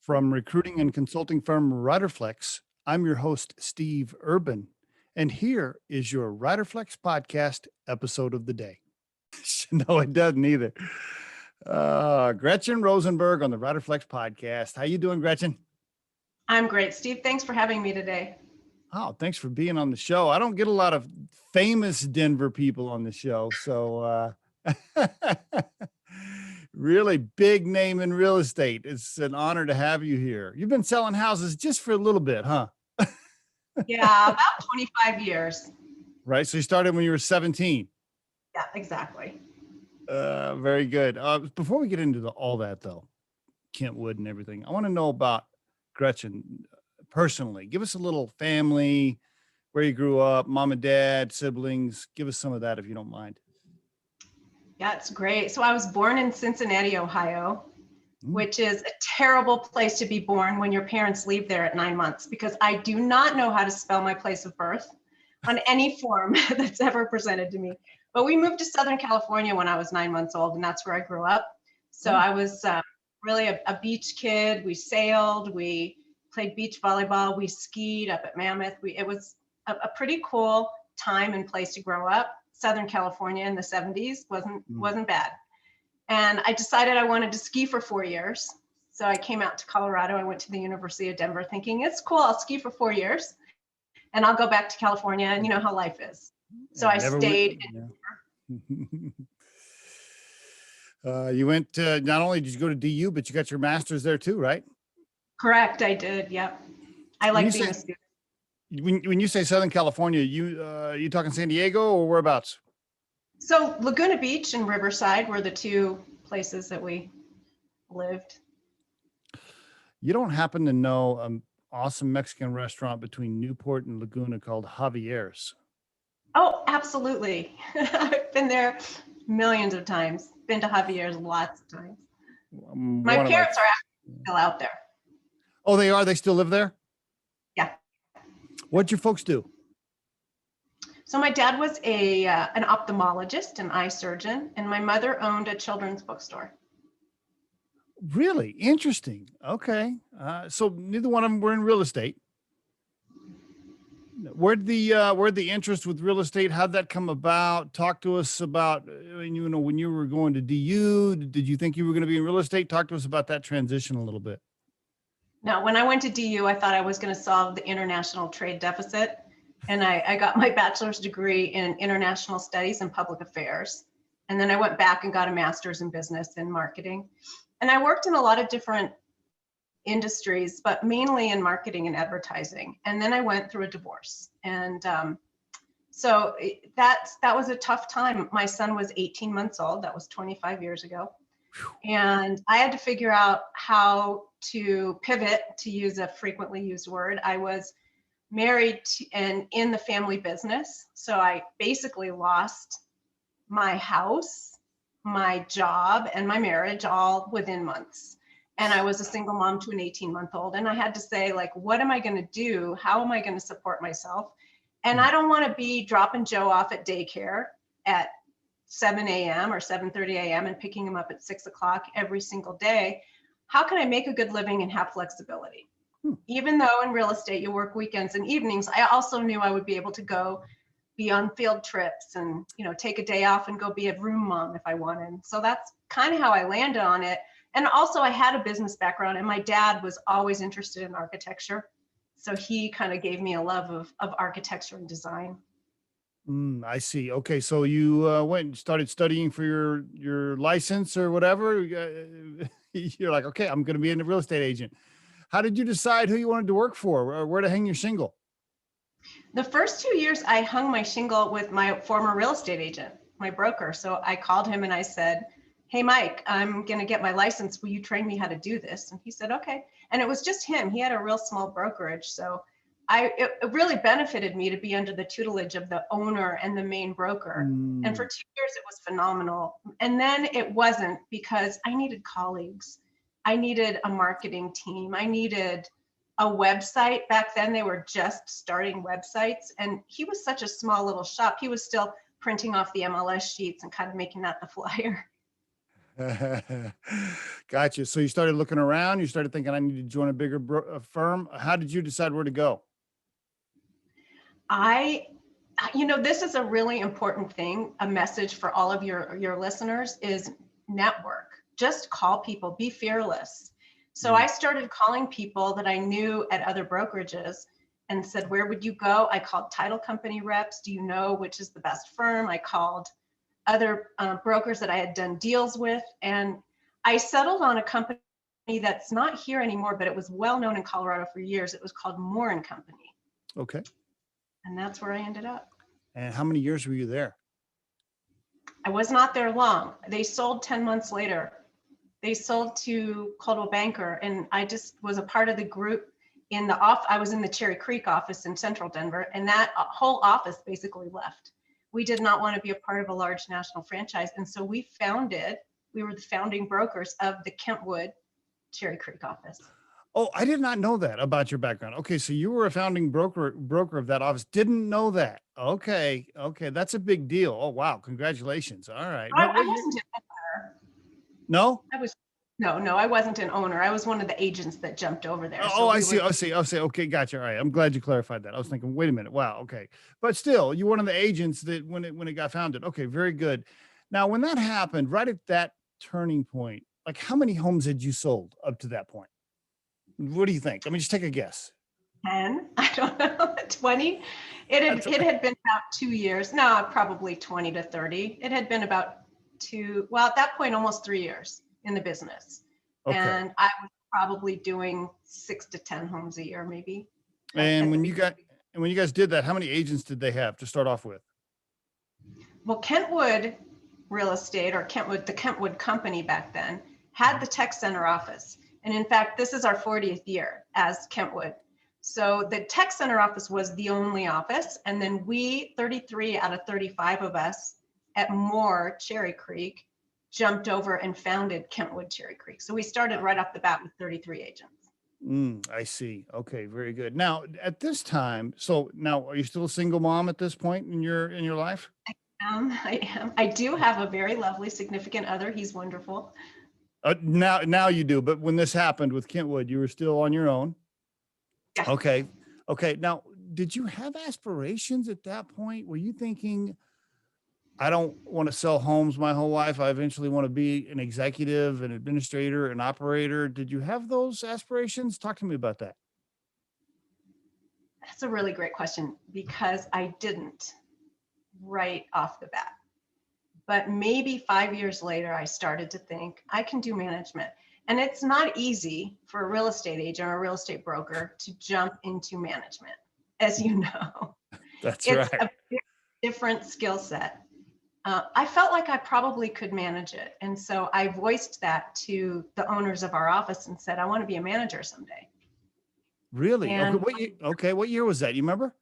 From recruiting and consulting firm Riderflex, I'm your host, Steve Urban, and here is your Riderflex Podcast episode of the day. No, it doesn't either. Gretchen Rosenberg on the Riderflex Podcast. How you doing, Gretchen? I'm great, Steve. Thanks for having me today. Oh, thanks for being on the show. I don't get a lot of famous Denver people on the show, so really big name in real estate. It's an honor to have you here. You've been selling houses just for a little bit, huh? Yeah, about 25 years. Right. So you started when you were 17. Yeah, exactly. Very good. Before we get into all that, though, Kentwood and everything, I want to know about Gretchen personally. Give us a little family, where you grew up, mom and dad, siblings. Give us some of that if you don't mind. Yeah, it's great. So I was born in Cincinnati, Ohio, which is a terrible place to be born when your parents leave there at 9 months, because I do not know how to spell my place of birth on any form that's ever presented to me. But we moved to Southern California when I was 9 months old, and that's where I grew up. So I was really a beach kid. We sailed, we played beach volleyball, we skied up at Mammoth. It was a pretty cool time and place to grow up. Southern California in the 70s wasn't bad. And I decided I wanted to ski for 4 years. So I came out to Colorado. I went to the University of Denver thinking, it's cool, I'll ski for 4 years and I'll go back to California, and you know how life is. So I stayed. You went, not only did you go to DU, but you got your master's there too, right? Correct, I did, yep. I like being a student. When you say Southern California, you talking San Diego or whereabouts? So Laguna Beach and Riverside were the two places that we lived. You don't happen to know an awesome Mexican restaurant between Newport and Laguna called Javier's? Oh, absolutely. I've been there millions of times. Been to Javier's lots of times. My parents are actually still out there. Oh, they are? They still live there? Yeah. What'd your folks do? So my dad was an ophthalmologist, an eye surgeon, and my mother owned a children's bookstore. Really? Interesting. Okay. So neither one of them were in real estate. Where'd the interest with real estate, how'd that come about? Talk to us about, when you were going to DU, did you think you were going to be in real estate? Talk to us about that transition a little bit. No, when I went to DU, I thought I was going to solve the international trade deficit. And I got my bachelor's degree in international studies and public affairs. And then I went back and got a master's in business and marketing. And I worked in a lot of different industries, but mainly in marketing and advertising. And then I went through a divorce. And so that was a tough time. My son was 18 months old. That was 25 years ago. And I had to figure out how to pivot, to use a frequently used word. I was married and in the family business. So I basically lost my house, my job, and my marriage all within months. And I was a single mom to an 18-month-old. And I had to say, like, what am I going to do? How am I going to support myself? And I don't want to be dropping Joe off at daycare at 7 a.m. or 7:30 a.m. and picking him up at 6 o'clock every single day. How can I make a good living and have flexibility? Even though in real estate you work weekends and evenings, I also knew I would be able to go be on field trips and, take a day off and go be a room mom if I wanted. So that's kind of how I landed on it. And also I had a business background, and my dad was always interested in architecture. So he kind of gave me a love of architecture and design. I see. Okay. So you went and started studying for your license or whatever. You're like, okay, I'm going to be a real estate agent. How did you decide who you wanted to work for or where to hang your shingle? The first 2 years I hung my shingle with my former real estate agent, my broker. So I called him and I said, hey, Mike, I'm going to get my license. Will you train me how to do this? And he said, okay. And it was just him. He had a real small brokerage. So it really benefited me to be under the tutelage of the owner and the main broker. And for 2 years, it was phenomenal. And then it wasn't, because I needed colleagues. I needed a marketing team. I needed a website. Back then, they were just starting websites. And he was such a small little shop. He was still printing off the MLS sheets and kind of making that the flyer. Gotcha. So you started looking around, you started thinking I need to join a bigger firm. How did you decide where to go? I, this is a really important thing. A message for all of your listeners is network. Just call people, be fearless. So Mm. I started calling people that I knew at other brokerages and said, where would you go? I called title company reps. Do you know which is the best firm? I called other brokers that I had done deals with. And I settled on a company that's not here anymore, but it was well known in Colorado for years. It was called Moore and Company. Okay. And that's where I ended up. And how many years were you there? I was not there long. They sold 10 months later. They sold to Coldwell Banker, and I just was a part of the group in the off. I was in the Cherry Creek office in Central Denver, and that whole office basically left. We did not want to be a part of a large national franchise, and so we were the founding brokers of the Kentwood Cherry Creek office. Oh, I did not know that about your background. Okay, so you were a founding broker of that office. Didn't know that. Okay, that's a big deal. Oh, wow, congratulations. All right. I wasn't an owner. No? No, I wasn't an owner. I was one of the agents that jumped over there. Oh, I see. Okay, gotcha. All right, I'm glad you clarified that. I was thinking, wait a minute. Wow. Okay, but still, you're one of the agents that when it got founded. Okay, very good. Now, when that happened, right at that turning point, like how many homes had you sold up to that point? What do you think? I mean, just take a guess. 10, I don't know, 20. It had been about 2 years. No, probably 20 to 30. It had been about at that point, almost 3 years in the business. Okay. And I was probably doing 6 to 10 homes a year, maybe. And when you guys did that, how many agents did they have to start off with? Well, Kentwood Real Estate, or the Kentwood Company back then, had the tech center office. And in fact, this is our 40th year as Kentwood. So the tech center office was the only office. And then 33 out of 35 of us at Moore Cherry Creek, jumped over and founded Kentwood Cherry Creek. So we started right off the bat with 33 agents. I see. Okay, very good. Now at this time, so now are you still a single mom at this point in your life? I am. I do have a very lovely significant other. He's wonderful. Now you do, but when this happened with Kentwood, you were still on your own. Yeah. Okay. Now, did you have aspirations at that point? Were you thinking, I don't want to sell homes my whole life. I eventually want to be an executive, an administrator, an operator. Did you have those aspirations? Talk to me about that. That's a really great question, because I didn't right off the bat. But maybe 5 years later, I started to think I can do management. And it's not easy for a real estate agent or a real estate broker to jump into management, as you know. That's it's right. A very different skill set. I felt like I probably could manage it. And so I voiced that to the owners of our office and said, I want to be a manager someday. Really? And what year was that? You remember?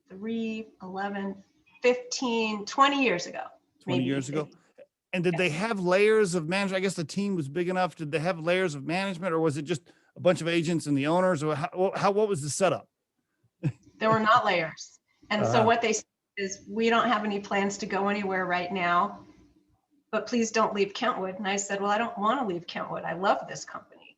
3, 11, 15, 20 years ago. 20 years ago. And did they have layers of management? I guess the team was big enough. Did they have layers of management, or was it just a bunch of agents and the owners? Or what was the setup? There were not layers. And so what they said is, we don't have any plans to go anywhere right now, but please don't leave Kentwood. And I said, well, I don't want to leave Kentwood. I love this company,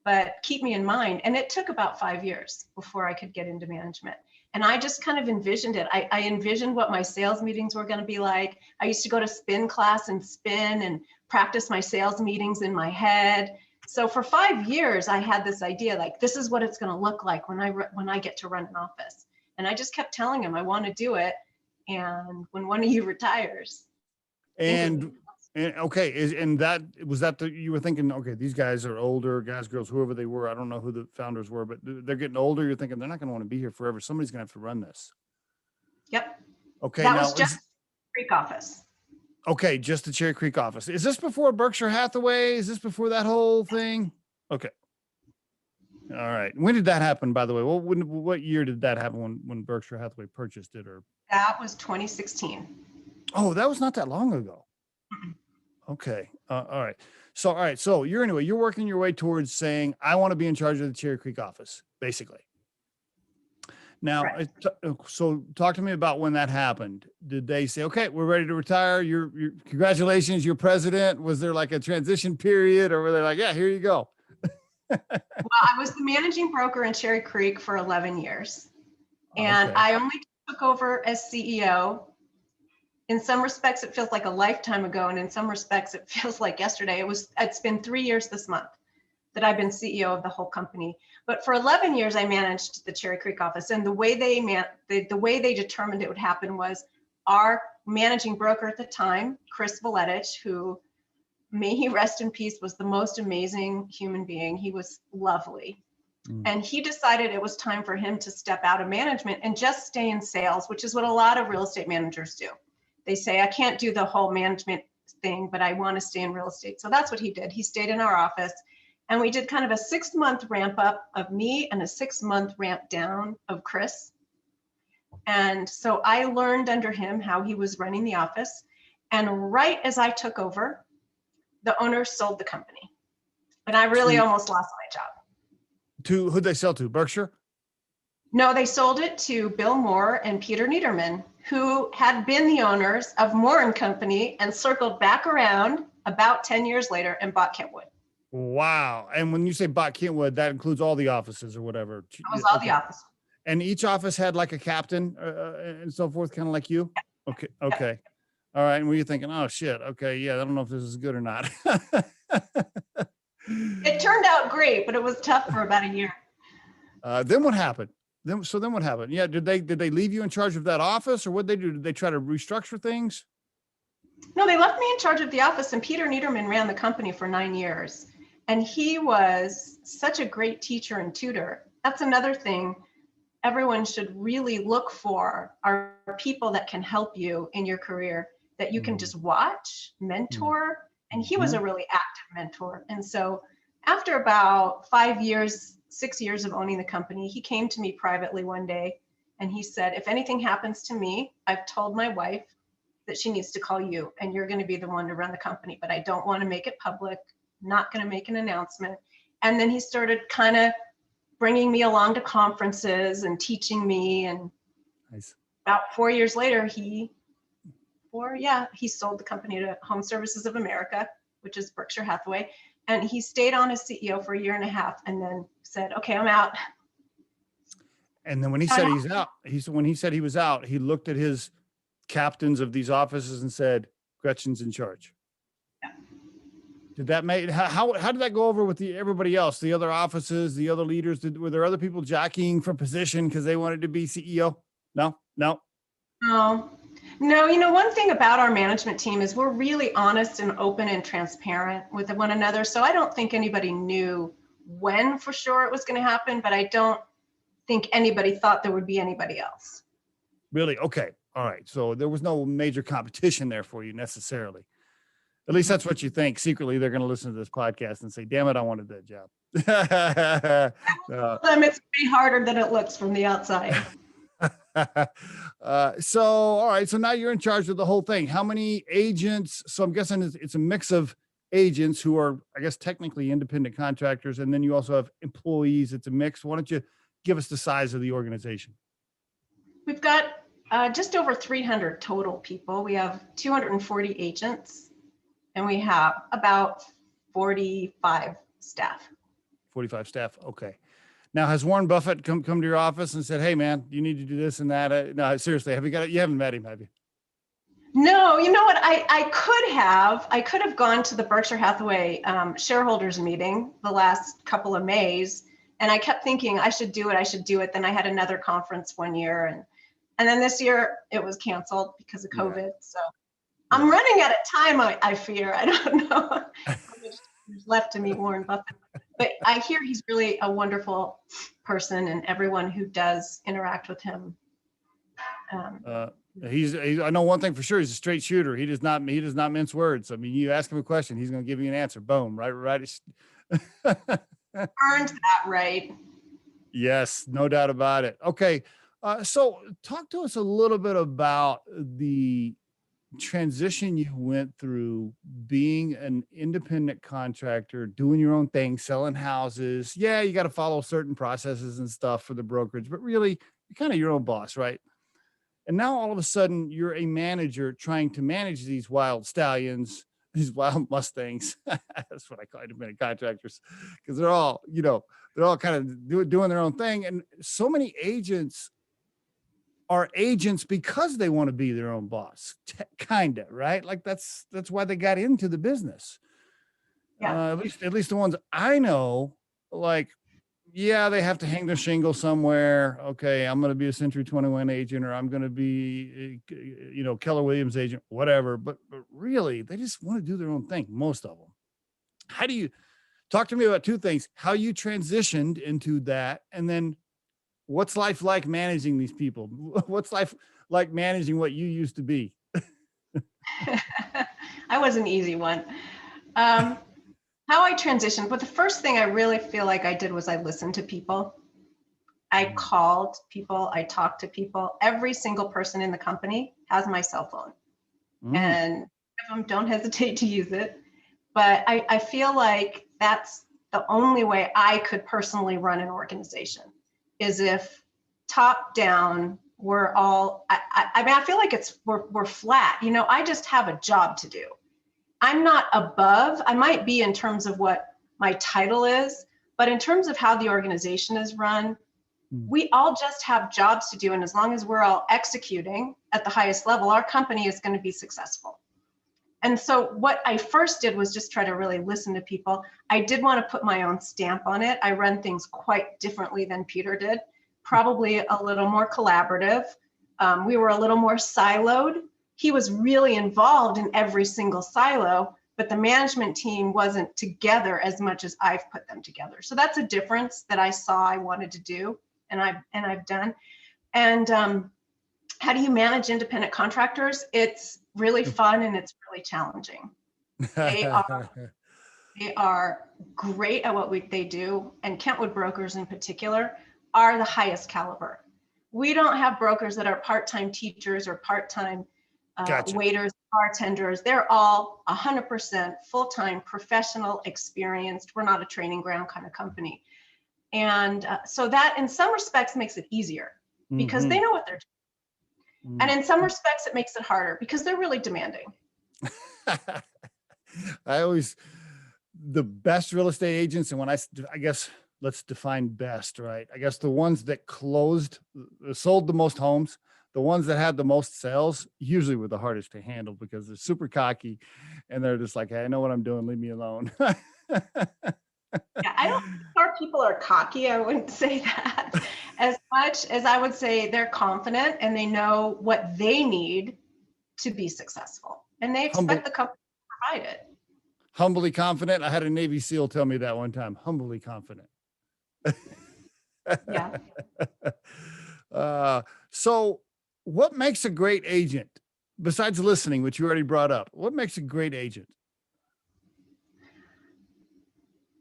but keep me in mind. And it took about 5 years before I could get into management. And I just kind of envisioned it. I envisioned what my sales meetings were going to be like. I used to go to spin class and spin and practice my sales meetings in my head. So for 5 years, I had this idea, like, this is what it's going to look like when I get to run an office. And I just kept telling him I want to do it. And when one of you retires. You were thinking, okay, these guys are older, guys, girls, whoever they were. I don't know who the founders were, but they're getting older. You're thinking they're not going to want to be here forever. Somebody's going to have to run this. Yep. Okay. That was just Creek office. Okay. Just the Cherry Creek office. Is this before Berkshire Hathaway? Is this before that whole thing? Okay. All right. When did that happen, by the way? What year did that happen when Berkshire Hathaway purchased it? Or that was 2016. Oh, that was not that long ago. Okay. All right. So you're working your way towards saying, I want to be in charge of the Cherry Creek office, basically. Now, so talk to me about when that happened. Did they say, okay, we're ready to retire? You're congratulations, you're president. Was there like a transition period, or were they like, yeah, here you go? Well, I was the managing broker in Cherry Creek for 11 years. And I only took over as CEO. In some respects, it feels like a lifetime ago. And in some respects, it feels like yesterday. It's been 3 years this month that I've been CEO of the whole company. But for 11 years, I managed the Cherry Creek office. And the way they determined it would happen was our managing broker at the time, Chris Valetich, who, may he rest in peace, was the most amazing human being. He was lovely. And he decided it was time for him to step out of management and just stay in sales, which is what a lot of real estate managers do. They say, I can't do the whole management thing, but I want to stay in real estate. So that's what he did. He stayed in our office, and we did kind of a 6-month ramp up of me and a 6-month ramp down of Chris. And so I learned under him how he was running the office. And right as I took over, the owner sold the company. And I really almost lost my job. To who'd they sell to? Berkshire? No, they sold it to Bill Moore and Peter Niederman, who had been the owners of Moore and Company and circled back around about 10 years later and bought Kentwood. Wow. And when you say bought Kentwood, that includes all the offices or whatever. That was all the offices. And each office had like a captain and so forth, kind of like you? Yeah. Okay. Okay. All right. And were you thinking, oh shit, okay, yeah, I don't know if this is good or not. It turned out great, but it was tough for about a year. Then what happened? Then what happened? Yeah. Did they leave you in charge of that office, or what did they do? Did they try to restructure things? No, they left me in charge of the office, and Peter Niederman ran the company for 9 years. And he was such a great teacher and tutor. That's another thing everyone should really look for, are people that can help you in your career, that you can just watch, mentor. And he was a really active mentor. And so after about 6 years of owning the company, he came to me privately one day and he said, if anything happens to me, I've told my wife that she needs to call you, and you're going to be the one to run the company, but I don't want to make it public, not going to make an announcement. And then he started kind of bringing me along to conferences and teaching me. And about 4 years later, he sold the company to Home Services of America, which is Berkshire Hathaway. And he stayed on as CEO for 1.5 years and then said, okay, I'm out. And then when he said when he said he was out, he looked at his captains of these offices and said, Gretchen's in charge. Yeah. Did that make, how did that go over with everybody else, the other offices, the other leaders? Were there other people jockeying for position because they wanted to be CEO? No. No, one thing about our management team is we're really honest and open and transparent with one another. So I don't think anybody knew when for sure it was going to happen, but I don't think anybody thought there would be anybody else. Really? Okay. All right. So there was no major competition there for you necessarily. At least that's what you think. Secretly, they're going to listen to this podcast and say, damn it, I wanted that job. It's way harder than it looks from the outside. So, all right. So now you're in charge of the whole thing. How many agents? So I'm guessing it's a mix of agents who are, I guess, technically independent contractors. And then you also have employees. It's a mix. Why don't you give us the size of the organization? We've got just over 300 total people. We have 240 agents, and we have about 45 staff. 45 staff. Okay. Now, has Warren Buffett come to your office and said, hey, man, you need to do this and that? No, seriously, you haven't met him, have you? No, you know what? I could have gone to the Berkshire Hathaway shareholders meeting the last couple of Mays, and I kept thinking I should do it. Then I had another conference one year, and then this year it was canceled because of COVID. Yeah. So I'm running out of time, I fear. I don't know how much there's left to meet Warren Buffett. But I hear he's really a wonderful person, and everyone who does interact with him. I know one thing for sure. He's a straight shooter. He does not mince words. I mean, you ask him a question, he's going to give you an answer. Boom. Right. Earned that right. Yes, no doubt about it. Okay. So talk to us a little bit about the transition you went through being an independent contractor, doing your own thing, selling houses. Yeah, you got to follow certain processes and stuff for the brokerage, but really you're kind of your own boss, right? And now all of a sudden you're a manager trying to manage these wild stallions, these wild Mustangs. That's what I call independent contractors, because they're all, they're all kind of doing their own thing. And so many agents are agents because they want to be their own boss, kind of, right? Like that's why they got into the business. Yeah. At least the ones I know, like, yeah, they have to hang their shingle somewhere. Okay, I'm going to be a Century 21 agent, or I'm going to be, Keller Williams agent, whatever. But really, they just want to do their own thing, most of them. How do you talk to me about two things? How you transitioned into that, and then what's life like managing these people? What's life like managing what you used to be? I was an easy one. How I transitioned, but the first thing I really feel like I did was I listened to people. I called people, I talked to people. Every single person in the company has my cell phone. And if them, don't hesitate to use it. But I feel like that's the only way I could personally run an organization, is if top down, we're all, I mean, I feel like we're flat. I just have a job to do. I'm not above. I might be in terms of what my title is, but in terms of how the organization is run, we all just have jobs to do. And as long as we're all executing at the highest level, our company is going to be successful. And so what I first did was just try to really listen to people. I did want to put my own stamp on it. I run things quite differently than Peter did, probably a little more collaborative. We were a little more siloed. He was really involved in every single silo, but the management team wasn't together as much as I've put them together. So that's a difference that I saw I wanted to do, and I've done. And how do you manage independent contractors? It's really fun and it's really challenging. They are great at what they do, and Kentwood brokers in particular are the highest caliber. We don't have brokers that are part-time teachers or part-time Gotcha. waiters, bartenders. They're all 100% full-time, professional, experienced. We're not a training ground kind of company. And so that in some respects makes it easier because they know what they're doing. And in some respects it makes it harder because they're really demanding. The best real estate agents, and when I guess let's define best, right? I guess the ones that sold the most homes, the ones that had the most sales, usually were the hardest to handle because they're super cocky and they're just like, hey, I know what I'm doing. Leave me alone. Yeah, I don't think our people are cocky. I wouldn't say that as much as I would say they're confident and they know what they need to be successful. And they expect the company to provide it. Humbly confident. I had a Navy SEAL tell me that one time. Humbly confident. Yeah. So what makes a great agent besides listening, which you already brought up? What makes a great agent?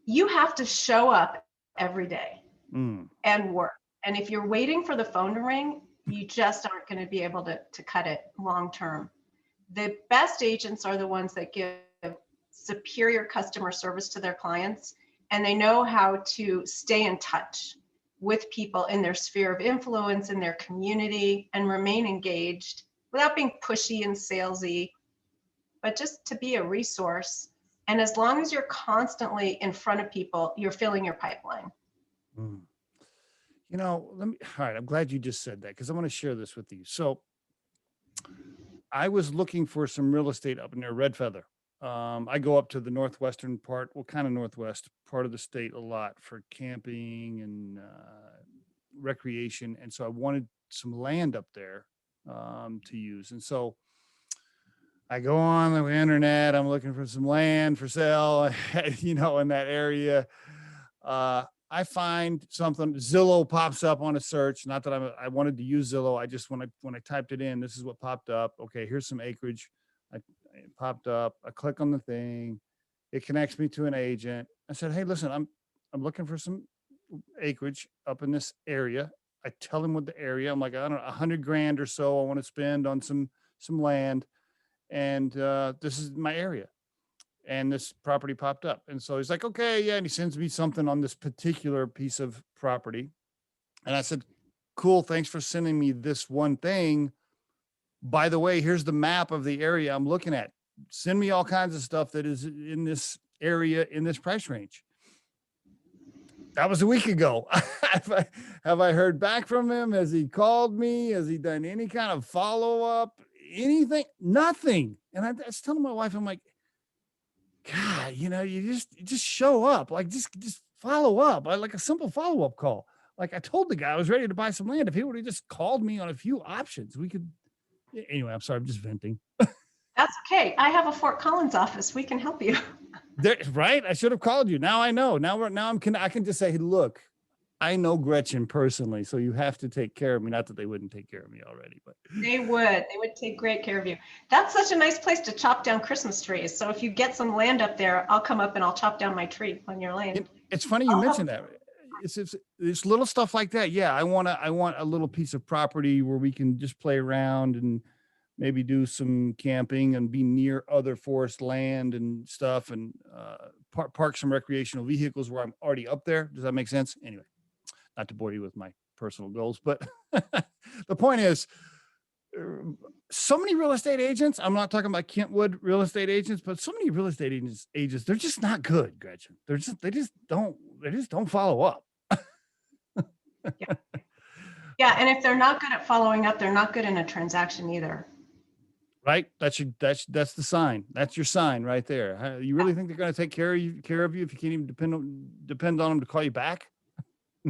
You have to show up every day and work. And if you're waiting for the phone to ring, you just aren't going to be able to cut it long term. The best agents are the ones that give superior customer service to their clients, and they know how to stay in touch with people in their sphere of influence, in their community, and remain engaged without being pushy and salesy, but just to be a resource. And as long as you're constantly in front of people, you're filling your pipeline. All right, I'm glad you just said that because I want to share this with you. So I was looking for some real estate up near Red Feather. I go up to the northwestern part, kind of northwest part of the state a lot for camping and recreation. And so I wanted some land up there to use. And so I go on the internet, I'm looking for some land for sale, in that area. I find something, Zillow pops up on a search. Not that I wanted to use Zillow. I just, when I typed it in, this is what popped up. Okay, here's some acreage. It popped up. I click on the thing. It connects me to an agent. I said, hey, listen, I'm looking for some acreage up in this area. I tell him what the area, I'm like, I don't know, $100,000 or so I want to spend on some land. And this is my area. And this property popped up. And so he's like, okay, yeah. And he sends me something on this particular piece of property. And I said, cool. Thanks for sending me this one thing. By the way, here's the map of the area I'm looking at. Send me all kinds of stuff that is in this area in this price range. That was a week ago. Have I heard back from him? Has he called me? Has he done any kind of follow-up? Anything? Nothing. And I was telling my wife, I'm like, God, you just show up. Like, just follow up. Like a simple follow-up call. Like, I told the guy I was ready to buy some land. If he would have just called me on a few options, we could. Anyway, I'm sorry. I'm just venting. That's okay. I have a Fort Collins office. We can help you. Right? I should have called you. Now I know. I can just say, hey, look, I know Gretchen personally, so you have to take care of me. Not that they wouldn't take care of me already, but They would take great care of you. That's such a nice place to chop down Christmas trees. So if you get some land up there, I'll come up and I'll chop down my tree on your land. It's funny you mentioned that. It's little stuff like that. Yeah, I want a little piece of property where we can just play around and maybe do some camping and be near other forest land and stuff, and park some recreational vehicles where I'm already up there. Does that make sense? Anyway, not to bore you with my personal goals, but the point is, so many real estate agents, I'm not talking about Kentwood real estate agents, but so many real estate agents, they're just not good, Gretchen. They just don't follow up. Yeah. And if they're not good at following up, they're not good in a transaction either. Right. That's the sign. That's your sign right there. You really think they're going to take care of you if you can't even depend on them to call you back?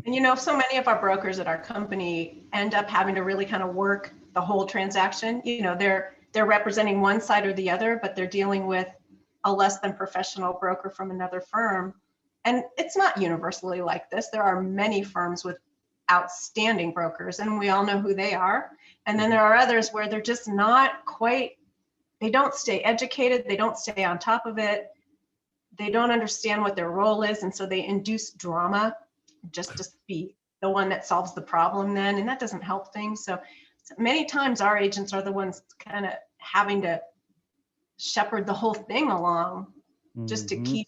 And so many of our brokers at our company end up having to really kind of work the whole transaction. They're representing one side or the other, but they're dealing with a less than professional broker from another firm. And it's not universally like this. There are many firms with outstanding brokers, and we all know who they are. And then there are others where they're just not quite, they don't stay educated, they don't stay on top of it, they don't understand what their role is, and so they induce drama just to be the one that solves the problem then, and that doesn't help things. So many times our agents are the ones kind of having to shepherd the whole thing along just to keep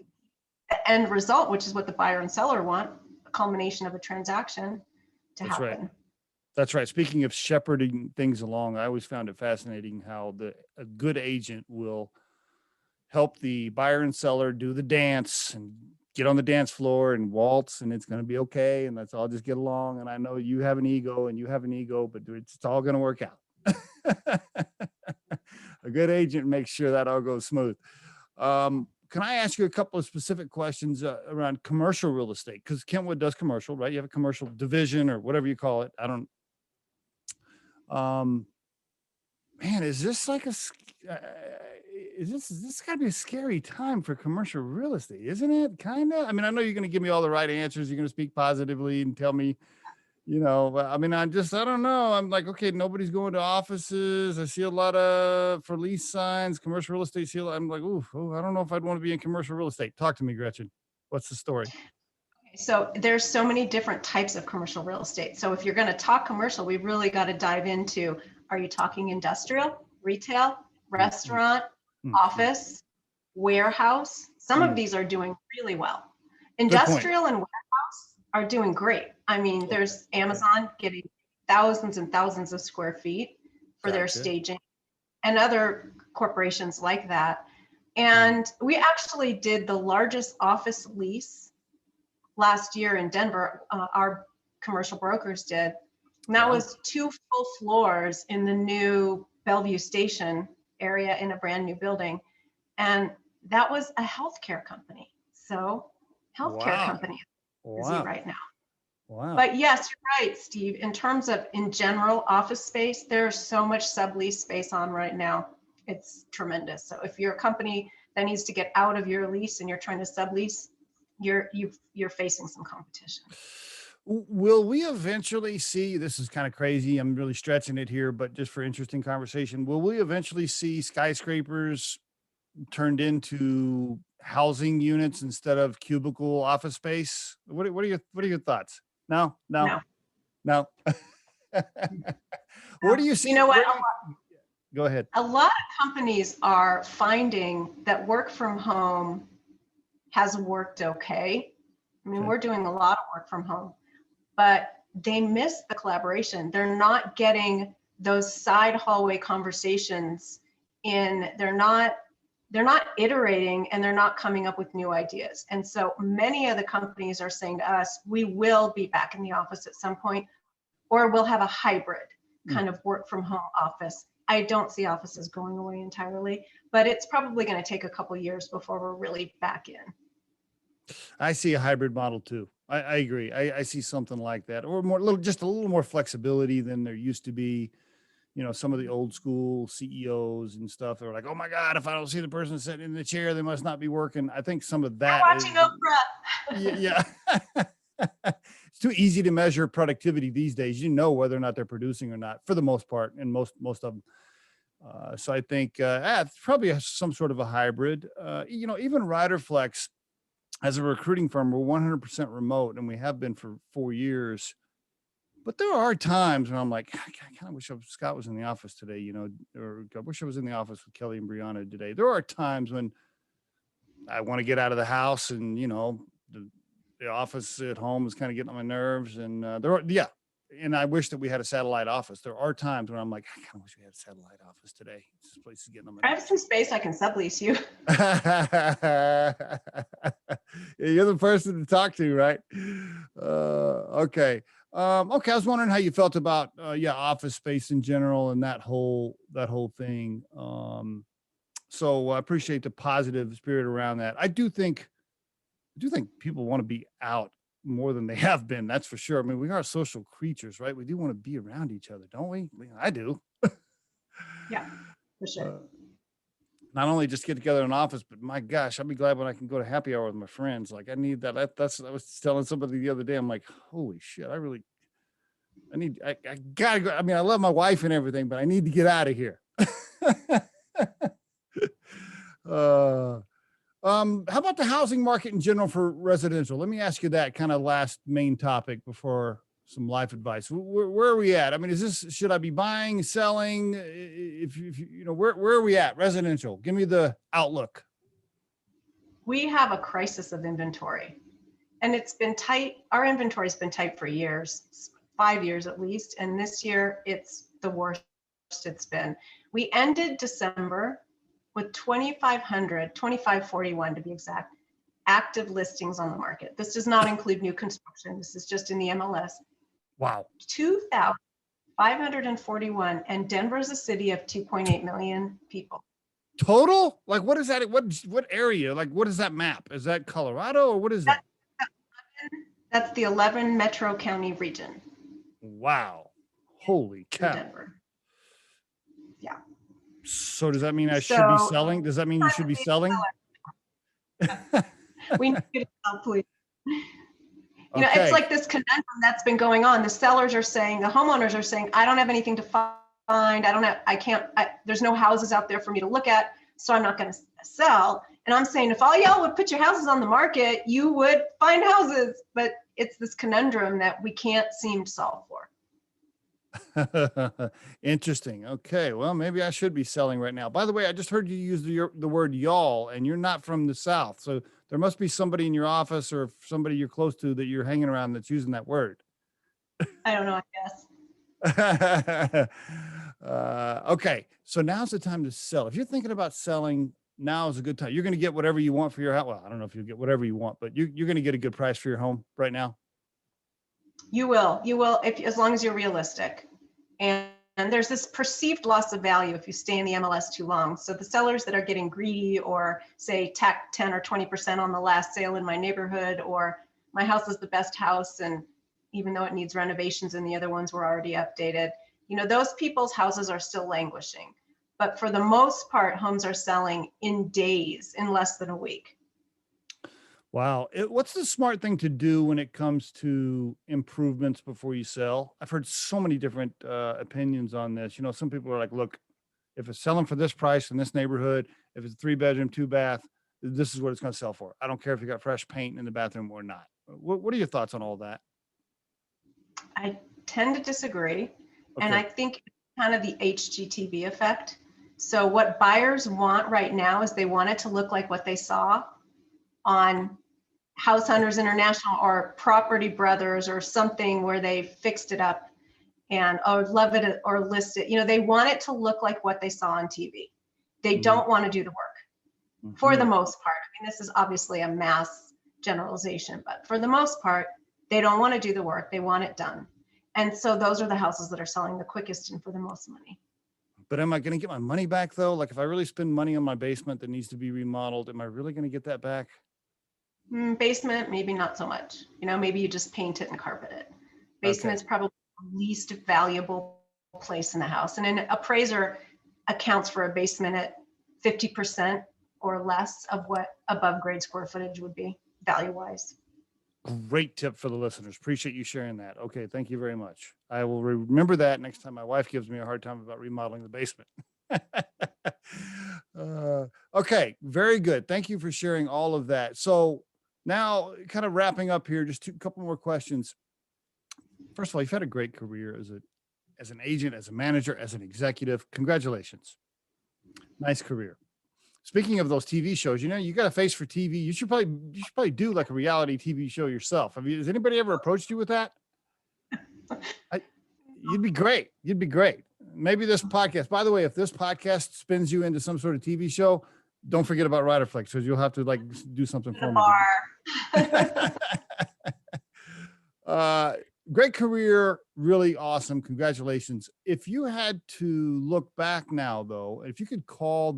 the end result, which is what the buyer and seller want, a culmination of a transaction to happen. Right. That's right. Speaking of shepherding things along, I always found it fascinating how a good agent will help the buyer and seller do the dance and get on the dance floor and waltz, and it's going to be okay. And let's all just get along. And I know you have an ego and you have an ego, but it's all going to work out. A good agent makes sure that all goes smooth. Can I ask you a couple of specific questions around commercial real estate? Because Kentwood does commercial, right? You have a commercial division or whatever you call it. I don't. Man, is this like is this gotta be a scary time for commercial real estate, isn't it? Kind of. I mean, I know you're going to give me all the right answers. You're going to speak positively and tell me, I mean, I don't know. I'm like, okay, nobody's going to offices. I see a lot of for lease signs, commercial real estate. I'm like, I don't know if I'd want to be in commercial real estate. Talk to me, Gretchen. What's the story? So there's so many different types of commercial real estate. So if you're going to talk commercial, we've really got to dive into, are you talking industrial, retail, restaurant, office, warehouse? Some of these are doing really well. Industrial and warehouse are doing great. I mean, there's Amazon getting thousands and thousands of square feet for their staging, and other corporations like that. And we actually did the largest office lease last year in Denver. Our commercial brokers did. And that was 2 full floors in the new Bellevue Station area in a brand new building. And that was a healthcare company. So healthcare company is busy right now. Wow. But yes, you're right, Steve. In terms of, in general, office space, there's so much sublease space on right now. It's tremendous. So if you're a company that needs to get out of your lease and you're trying to sublease, you're facing some competition. Will we eventually see, this is kind of crazy, I'm really stretching it here, but just for interesting conversation, will we eventually see skyscrapers turned into housing units instead of cubicle office space? What are your thoughts? No. What do you see? You know what? Go ahead. A lot of companies are finding that work from home has worked okay. I mean, we're doing a lot of work from home, but they miss the collaboration. They're not getting those side hallway conversations they're not iterating, and they're not coming up with new ideas. And so many of the companies are saying to us, we will be back in the office at some point, or we'll have a hybrid kind of work from home office. I don't see offices going away entirely, but it's probably going to take a couple of years before we're really back in. I see a hybrid model too. I agree. I see something like that, or just a little more flexibility than there used to be. You know, some of the old school CEOs and stuff, they're like, oh my God, if I don't see the person sitting in the chair, they must not be working. I think some of that. Watching Oprah. Yeah. It's too easy to measure productivity these days. You know whether or not they're producing or not, for the most part, and most of them. So I think it's probably some sort of a hybrid. You know, even Riderflex, as a recruiting firm, we're 100% remote, and we have been for 4 years. But there are times when I'm like, I kind of wish Scott was in the office today, you know, or I wish I was in the office with Kelly and Brianna today. There are times when I want to get out of the house, and, you know, the office at home is kind of getting on my nerves. And and I wish that we had a satellite office. There are times when I'm like, I kind of wish we had a satellite office today. This place is getting on my nerves. I have some space. I can sublease you. You're the person to talk to, right? Okay. Okay. I was wondering how you felt about, office space in general and that whole thing. So I appreciate the positive spirit around that. I do think people want to be out more than they have been. That's for sure. I mean, we are social creatures, right? We do want to be around each other, don't we? I do. Yeah, for sure. Not only just get together in an office, but my gosh, I'll be glad when I can go to happy hour with my friends. Like I need that. I was telling somebody the other day, I'm like, holy shit, I gotta go. I mean, I love my wife and everything, but I need to get out of here. How about the housing market in general for residential? Let me ask you that kind of last main topic before some life advice. Where are we at? I mean, should I be buying, selling? If you know, where are we at? Residential, give me the outlook. We have a crisis of inventory, and it's been tight. Our inventory's been tight for years, 5 years at least. And this year it's the worst it's been. We ended December with 2,541 to be exact, active listings on the market. This does not include new construction. This is just in the MLS. Wow. 2,541, and Denver is a city of 2.8 million people. Total? Like, what is that? What area? Like, what is that map? Is that Colorado or what is that? That's the 11 metro county region. Wow. Holy cow. Denver. Yeah. So does that mean I should be selling? Does that mean you should be selling? We need you to sell, please. You know, it's like this conundrum that's been going on. The sellers are saying, the homeowners are saying, I don't have anything to find. There's no houses out there for me to look at, so I'm not going to sell. And I'm saying, if all y'all would put your houses on the market, you would find houses. But it's this conundrum that we can't seem to solve for. Interesting. Okay. Well, maybe I should be selling right now. By the way, I just heard you use the word y'all, and you're not from the South. So there must be somebody in your office or somebody you're close to that you're hanging around that's using that word. I don't know, I guess. Okay. So now's the time to sell. If you're thinking about selling, now is a good time. You're going to get whatever you want for your house. Well, I don't know if you'll get whatever you want, but you're going to get a good price for your home right now. You will, as long as you're realistic. And there's this perceived loss of value if you stay in the MLS too long. So the sellers that are getting greedy, or say tack 10 or 20% on the last sale in my neighborhood, or my house is the best house, and even though it needs renovations and the other ones were already updated, you know, those people's houses are still languishing. But for the most part, homes are selling in days, in less than a week. Wow. What's the smart thing to do when it comes to improvements before you sell? I've heard so many different opinions on this. You know, some people are like, look, if it's selling for this price in this neighborhood, if it's a 3-bedroom, 2-bath, this is what it's going to sell for. I don't care if you got fresh paint in the bathroom or not. What are your thoughts on all that? I tend to disagree. Okay. And I think it's kind of the HGTV effect. So what buyers want right now is they want it to look like what they saw on House Hunters International or Property Brothers or something where they fixed it up and or love it or list it. You know, they want it to look like what they saw on TV. They don't want to do the work for the most part. I mean, this is obviously a mass generalization, but for the most part, they don't want to do the work. They want it done. And so those are the houses that are selling the quickest and for the most money. But am I going to get my money back though? Like if I really spend money on my basement that needs to be remodeled, am I really going to get that back? Basement, maybe not so much. You know, maybe you just paint it and carpet it. Basement's probably the least valuable place in the house. And an appraiser accounts for a basement at 50% or less of what above grade square footage would be value-wise. Great tip for the listeners. Appreciate you sharing that. Okay, thank you very much. I will remember that next time my wife gives me a hard time about remodeling the basement. Okay, very good. Thank you for sharing all of that. So now kind of wrapping up here, just a couple more questions. First of all, you've had a great career as an agent, as a manager, as an executive. Congratulations. Nice career. Speaking of those TV shows, you know, you got a face for TV. You should probably do like a reality TV show yourself. Has anybody ever approached you with that? You'd be great. You'd be great. Maybe this podcast, by the way, if this podcast spins you into some sort of TV show, don't forget about Riderflex because you'll have to like do something for me. Great career. Really awesome. Congratulations. If you had to look back now though, if you could call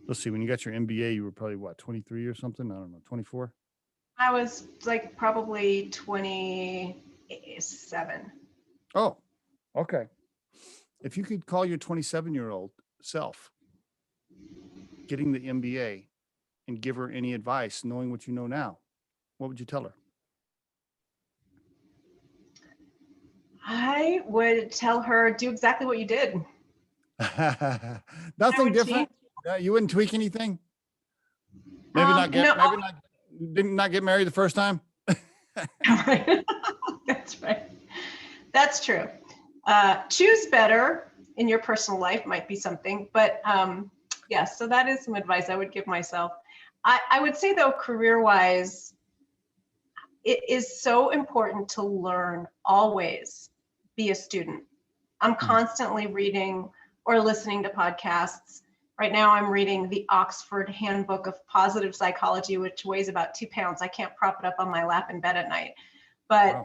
let's see, when you got your MBA, you were probably what, 23 or something? I don't know, 24? I was like probably 27. Oh, okay. If you could call your 27-year-old self getting the MBA and give her any advice, knowing what you know now, what would you tell her? I would tell her, do exactly what you did. Nothing different. You wouldn't tweak anything. Maybe not get married the first time. That's right. That's true. Choose better in your personal life might be something, but yes, so that is some advice I would give myself. I would say though, career-wise, it is so important to learn, always be a student. I'm constantly reading or listening to podcasts. Right now I'm reading the Oxford Handbook of Positive Psychology, which weighs about 2 pounds. I can't prop it up on my lap in bed at night. But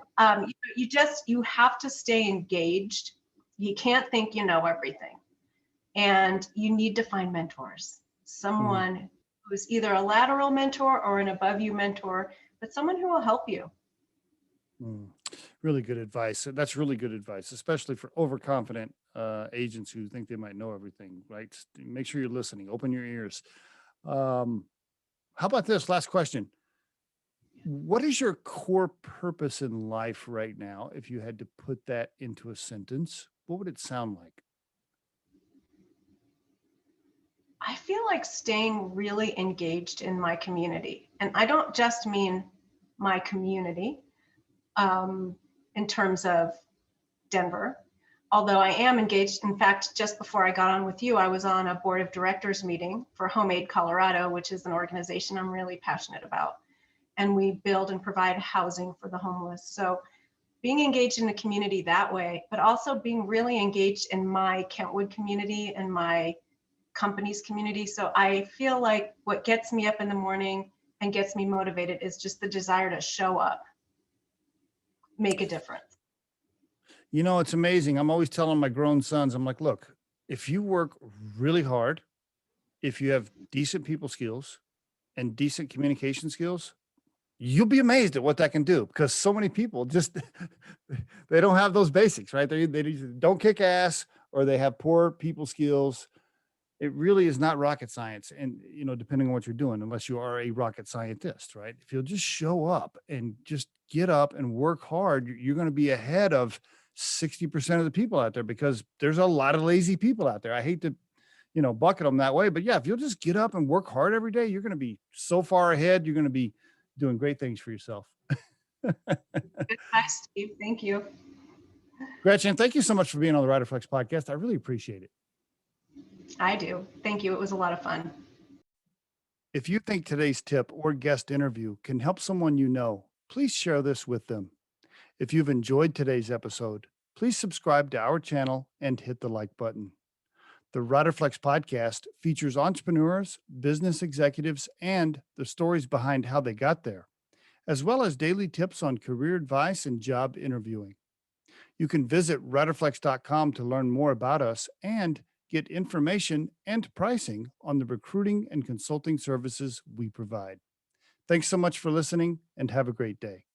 you have to stay engaged. You can't think you know everything. And you need to find mentors. Someone who's either a lateral mentor or an above you mentor, but someone who will help you. Really good advice. That's really good advice, especially for overconfident agents who think they might know everything, right? Make sure you're listening, open your ears. How about this last question? What is your core purpose in life right now? If you had to put that into a sentence, what would it sound like? I feel like staying really engaged in my community. And I don't just mean my community in terms of Denver, although I am engaged. In fact, just before I got on with you, I was on a board of directors meeting for Homemade Colorado, which is an organization I'm really passionate about. And we build and provide housing for the homeless. So being engaged in the community that way, but also being really engaged in my Kentwood community and my company's community. So I feel like what gets me up in the morning and gets me motivated is just the desire to show up, make a difference. You know, it's amazing. I'm always telling my grown sons, I'm like, look, if you work really hard, if you have decent people skills and decent communication skills, you'll be amazed at what that can do, because so many people just, they don't have those basics, right? They don't kick ass, or they have poor people skills. It really is not rocket science. And, you know, depending on what you're doing, unless you are a rocket scientist, right? If you'll just show up and just get up and work hard, you're going to be ahead of 60% of the people out there, because there's a lot of lazy people out there. I hate to, you know, bucket them that way, but yeah, if you'll just get up and work hard every day, you're going to be so far ahead. You're going to be doing great things for yourself. Good advice, Steve. Thank you. Gretchen, thank you so much for being on the Riderflex podcast. I really appreciate it. I do. Thank you. It was a lot of fun. If you think today's tip or guest interview can help someone you know, please share this with them. If you've enjoyed today's episode, please subscribe to our channel and hit the like button. The Riderflex Podcast features entrepreneurs, business executives, and the stories behind how they got there, as well as daily tips on career advice and job interviewing. You can visit riderflex.com to learn more about us and get information and pricing on the recruiting and consulting services we provide. Thanks so much for listening and have a great day.